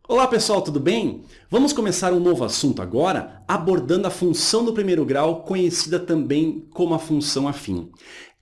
Olá pessoal, tudo bem? Vamos começar um novo assunto agora, abordando a função do primeiro grau, conhecida também como a função afim.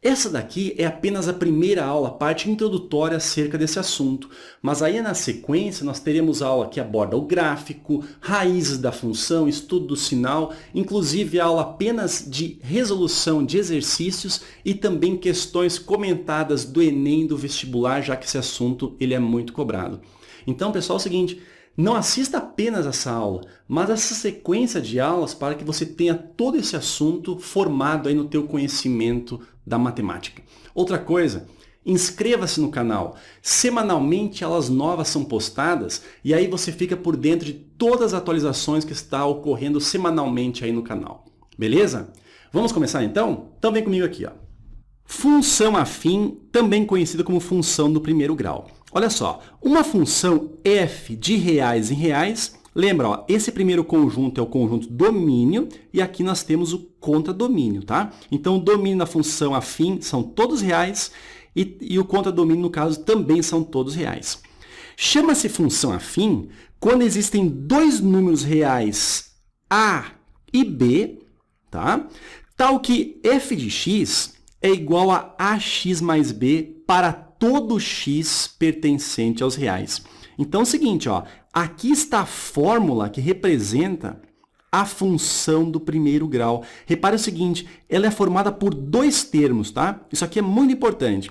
Essa daqui é apenas a primeira aula, a parte introdutória acerca desse assunto, mas aí na sequência nós teremos aula que aborda o gráfico, raízes da função, estudo do sinal, inclusive aula apenas de resolução de exercícios e também questões comentadas do Enem, do vestibular, já que esse assunto ele é muito cobrado. Então, pessoal, é o seguinte, não assista apenas essa aula, mas essa sequência de aulas para que você tenha todo esse assunto formado aí no teu conhecimento da matemática. Outra coisa, inscreva-se no canal. Semanalmente aulas novas são postadas e aí você fica por dentro de todas as atualizações que está ocorrendo semanalmente aí no canal. Beleza? Vamos começar então? Então vem comigo aqui, ó. Função afim, também conhecida como função do primeiro grau. Olha só, uma função f de reais em reais, lembra, ó, esse primeiro conjunto é o conjunto domínio e aqui nós temos o contradomínio, tá? Então, o domínio da função afim são todos reais e o contradomínio, no caso, também são todos reais. Chama-se função afim quando existem dois números reais a e b, tá? Tal que f de x é igual a ax mais b para todo x pertencente aos reais. Então é o seguinte, ó, aqui está a fórmula que representa a função do primeiro grau. Repare o seguinte, ela é formada por dois termos, tá? Isso aqui é muito importante.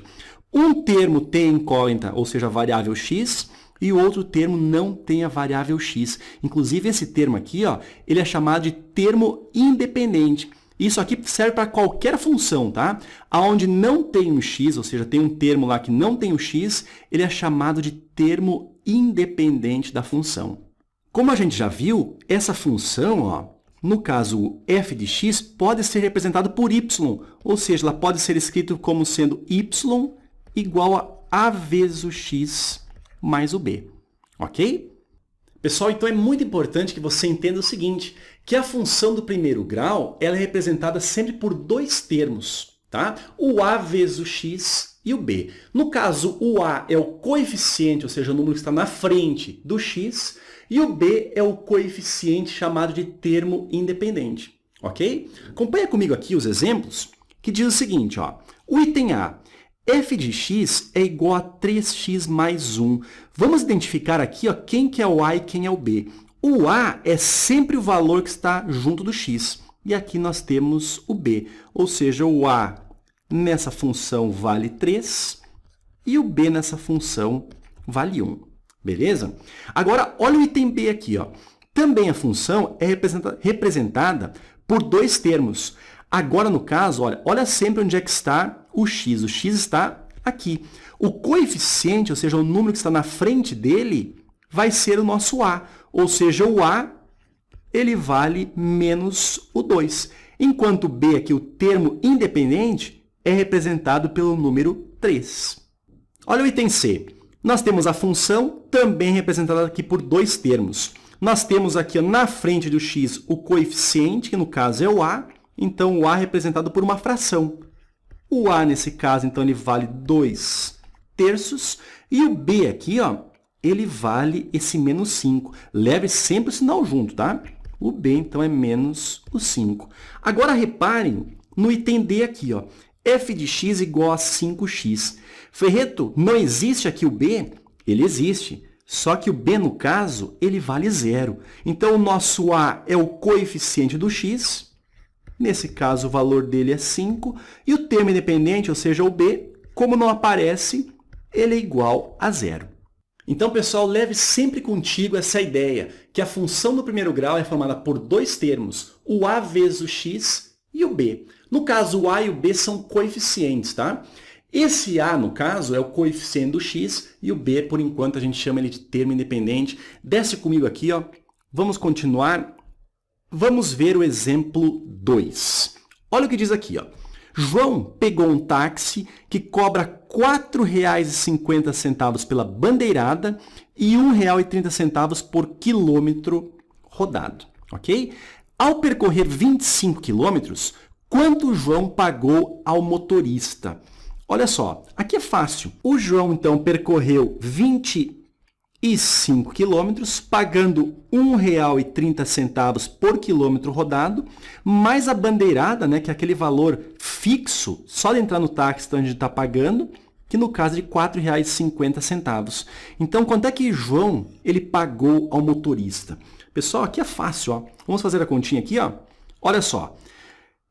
Um termo tem incógnita, ou seja, a variável x, e o outro termo não tem a variável x. Inclusive, esse termo aqui, ó, ele é chamado de termo independente. Isso aqui serve para qualquer função, tá? Aonde não tem um x, ou seja, tem um termo lá que não tem o x, ele é chamado de termo independente da função. Como a gente já viu, essa função, ó, no caso f de x, pode ser representado por y, ou seja, ela pode ser escrita como sendo y igual a vezes o x mais o b, ok? Pessoal, então é muito importante que você entenda o seguinte, que a função do primeiro grau ela é representada sempre por dois termos, tá? O a vezes o x e o b. No caso, o a é o coeficiente, ou seja, o número que está na frente do x, e o b é o coeficiente chamado de termo independente, ok? Acompanha comigo aqui os exemplos, que diz o seguinte, ó, o item A, f de x é igual a 3x mais 1. Vamos identificar aqui ó, quem que é o a e quem é o b. O a é sempre o valor que está junto do x. E aqui nós temos o b. Ou seja, o a nessa função vale 3 e o b nessa função vale 1. Beleza? Agora, olha o item b aqui. Ó. Também a função é representada por dois termos. Agora, no caso, olha sempre onde é que está o x. O x está aqui. O coeficiente, ou seja, o número que está na frente dele, vai ser o nosso a. Ou seja, o a ele vale menos o 2. Enquanto o b, aqui, o termo independente, é representado pelo número 3. Olha o item c. Nós temos a função também representada aqui por dois termos. Nós temos aqui na frente do x o coeficiente, que no caso é o a. Então, o a é representado por uma fração. O a, nesse caso, então, ele vale 2 terços. E o b aqui, ó, ele vale esse menos 5. Leve sempre o sinal junto, tá? O b, então, é menos o 5. Agora, reparem no item d aqui, ó. f de x igual a 5x. Ferreto, não existe aqui o b? Ele existe. Só que o b, no caso, ele vale 0. Então, o nosso a é o coeficiente do x. Nesse caso, o valor dele é 5. E o termo independente, ou seja, o b, como não aparece, ele é igual a 0. Então, pessoal, leve sempre contigo essa ideia, que a função do primeiro grau é formada por dois termos, o a vezes o x e o b. No caso, o a e o b são coeficientes, tá? Esse a, no caso, é o coeficiente do x e o b, por enquanto, a gente chama ele de termo independente. Desce comigo aqui, ó. Vamos continuar. Vamos ver o exemplo 2. Olha o que diz aqui, ó. João pegou um táxi que cobra R$ 4,50 pela bandeirada e R$ 1,30 por quilômetro rodado, ok? Ao percorrer 25 quilômetros, quanto o João pagou ao motorista? Olha só, aqui é fácil. O João, então, percorreu 25 quilômetros, pagando R$ 1,30 por quilômetro rodado, mais a bandeirada, né, que é aquele valor fixo, só de entrar no táxi então a gente está pagando, que no caso é de R$ 4,50. Então, quanto é que João ele pagou ao motorista? Pessoal, aqui é fácil, ó. Vamos fazer a continha aqui, ó. Olha só,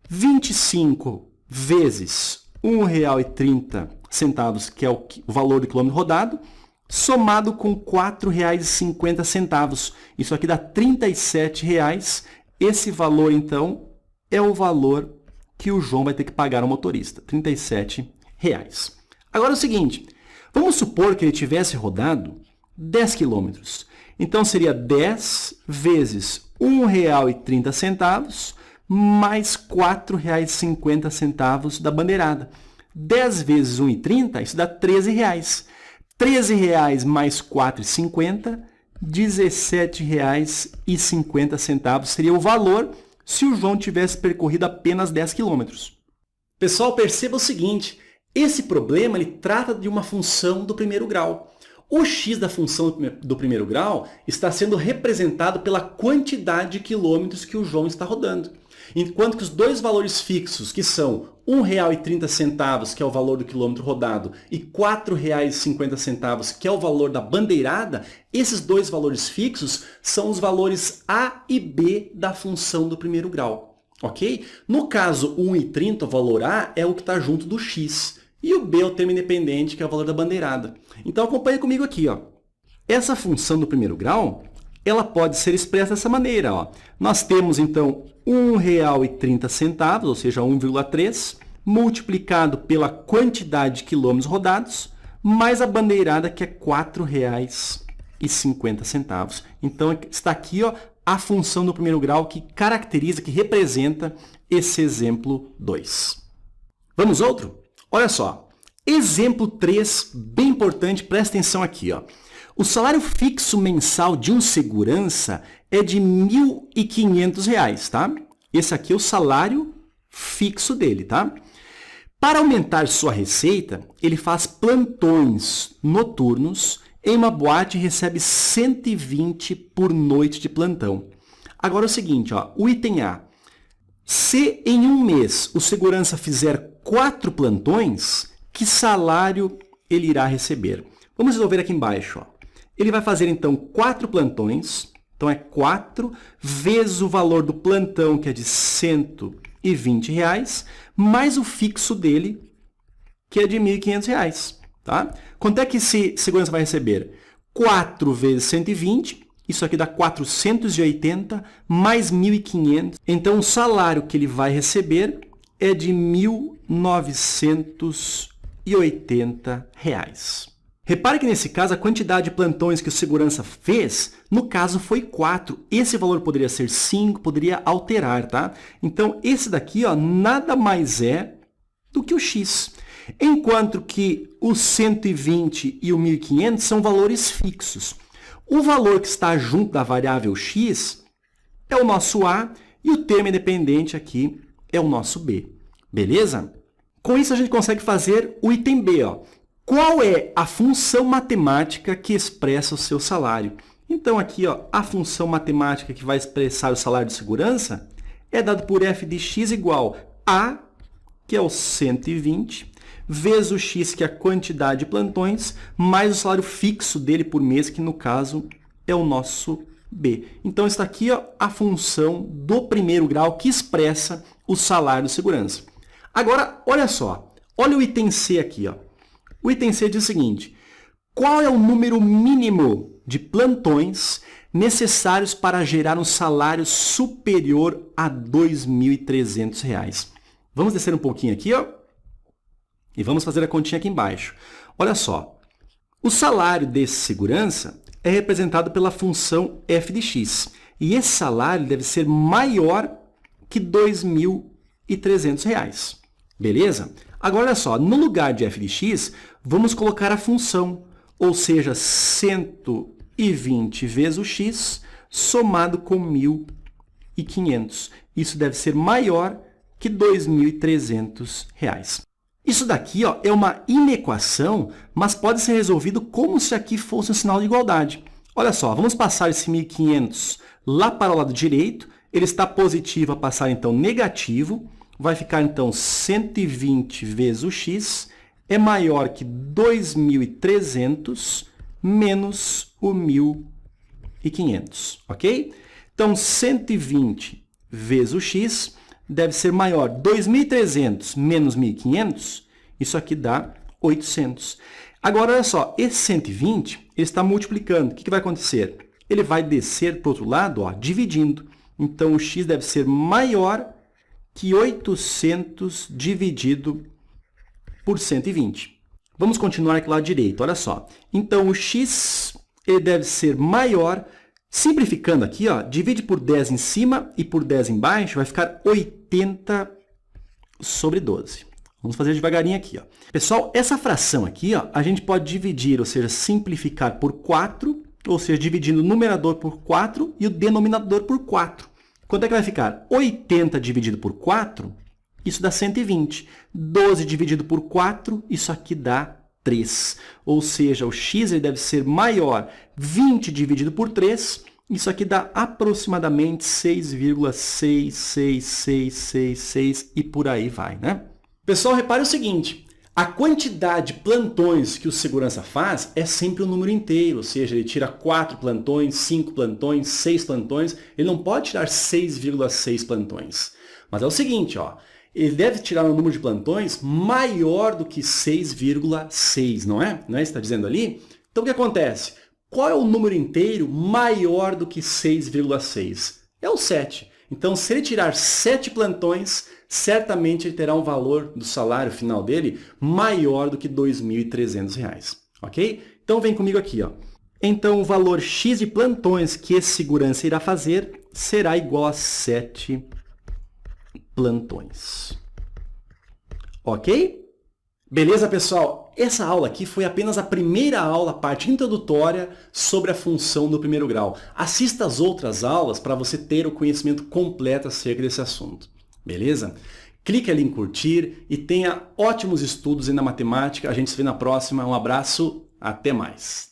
25 vezes R$ 1,30, que é o valor do quilômetro rodado, somado com R$ 4,50. Isso aqui dá R$ 37,00. Esse valor, então, é o valor que o João vai ter que pagar ao motorista, R$ 37,00. Agora é o seguinte, vamos supor que ele tivesse rodado 10 quilômetros. Então, seria 10 vezes R$ 1,30 mais R$ 4,50 da bandeirada. 10 vezes R$ 1,30, isso dá R$ 13,00. R$ 13,00 mais R$ 4,50, R$ 17,50 seria o valor se o João tivesse percorrido apenas 10 quilômetros. Pessoal, perceba o seguinte, esse problema ele trata de uma função do primeiro grau. O x da função do primeiro grau está sendo representado pela quantidade de quilômetros que o João está rodando. Enquanto que os dois valores fixos, que são R$ 1,30, que é o valor do quilômetro rodado, e R$ 4,50, que é o valor da bandeirada, esses dois valores fixos são os valores a e b da função do primeiro grau. Ok? No caso, o 1,30, o valor a, é o que está junto do x. E o b é o termo independente, que é o valor da bandeirada. Então, acompanhe comigo aqui, ó. Essa função do primeiro grau, ela pode ser expressa dessa maneira, ó. Nós temos, então, R$ 1,30, ou seja, 1,3, multiplicado pela quantidade de quilômetros rodados, mais a bandeirada, que é R$ 4,50. Então, está aqui, ó, a função do primeiro grau que caracteriza, que representa esse exemplo 2. Vamos outro? Olha só, exemplo 3, bem importante, presta atenção aqui, ó. O salário fixo mensal de um segurança é de R$ 1.500, tá? Esse aqui é o salário fixo dele, tá? Para aumentar sua receita, ele faz plantões noturnos em uma boate e recebe 120 por noite de plantão. Agora é o seguinte, ó, o item A. Se em um mês o segurança fizer 4 plantões, que salário ele irá receber? Vamos resolver aqui embaixo, ó. Ele vai fazer, então, 4 plantões. Então, é 4 vezes o valor do plantão, que é de R$ 120, mais o fixo dele, que é de R$ 1.500. Tá? Quanto é que esse segurança vai receber? 4 vezes 120, isso aqui dá 480, mais 1.500. Então, o salário que ele vai receber é de R$ 1.980. Repare que, nesse caso, a quantidade de plantões que o segurança fez, no caso, foi 4. Esse valor poderia ser 5, poderia alterar, tá? Então, esse daqui, ó, nada mais é do que o x. Enquanto que o 120 e o 1.500 são valores fixos. O valor que está junto da variável x é o nosso a e o termo independente aqui é o nosso b. Beleza? Com isso, a gente consegue fazer o item b, ó. Qual é a função matemática que expressa o seu salário? Então, aqui, ó, a função matemática que vai expressar o salário de segurança é dado por f de x igual a, que é o 120, vezes o x, que é a quantidade de plantões, mais o salário fixo dele por mês, que no caso é o nosso b. Então, está aqui, ó, a função do primeiro grau que expressa o salário de segurança. Agora, olha só, olha o item C aqui, ó. O item C diz o seguinte, qual é o número mínimo de plantões necessários para gerar um salário superior a R$ 2.300? Vamos descer um pouquinho aqui, ó, e vamos fazer a continha aqui embaixo. Olha só, o salário desse segurança é representado pela função f de x, e esse salário deve ser maior que R$ 2.300. Beleza? Agora, olha só, no lugar de f de x, vamos colocar a função, ou seja, 120 vezes o x, somado com 1.500. Isso deve ser maior que R$ 2.300. Isso daqui, ó, é uma inequação, mas pode ser resolvido como se aqui fosse um sinal de igualdade. Olha só, vamos passar esse 1.500 lá para o lado direito. Ele está positivo a passar, então, negativo. Vai ficar, então, 120 vezes o x é maior que 2.300 menos o 1.500, ok? Então, 120 vezes o x deve ser maior 2.300 menos 1.500, isso aqui dá 800. Agora, olha só, esse 120 ele está multiplicando. O que vai acontecer? Ele vai descer para o outro lado, ó, dividindo. Então, o x deve ser maior que 800 dividido por 120. Vamos continuar aqui lá direito, olha só. Então, o x ele deve ser maior, simplificando aqui, ó, divide por 10 em cima e por 10 embaixo, vai ficar 80 sobre 12. Vamos fazer devagarinho aqui, ó. Pessoal, essa fração aqui, ó, a gente pode dividir, ou seja, simplificar por 4, ou seja, dividindo o numerador por 4 e o denominador por 4. Quanto é que vai ficar? 80 dividido por 4, isso dá 120. 12 dividido por 4, isso aqui dá 3. Ou seja, o x ele deve ser maior. 20 dividido por 3, isso aqui dá aproximadamente 6,66666 e por aí vai, né? Pessoal, repare o seguinte, a quantidade de plantões que o segurança faz é sempre um número inteiro, ou seja, ele tira 4 plantões, 5 plantões, 6 plantões, ele não pode tirar 6,6 plantões. Mas é o seguinte, ó, ele deve tirar um número de plantões maior do que 6,6, não é? Não é isso que está dizendo ali? Então, o que acontece? Qual é o número inteiro maior do que 6,6? É o 7. Então, se ele tirar 7 plantões, certamente ele terá um valor do salário final dele maior do que R$ 2.300, ok? Então, vem comigo aqui, ó. Então, o valor x de plantões que esse segurança irá fazer será igual a 7 plantões. Ok? Beleza, pessoal? Essa aula aqui foi apenas a primeira aula, a parte introdutória sobre a função do primeiro grau. Assista as outras aulas para você ter o conhecimento completo acerca desse assunto. Beleza? Clique ali em curtir e tenha ótimos estudos aí na matemática. A gente se vê na próxima. Um abraço, até mais.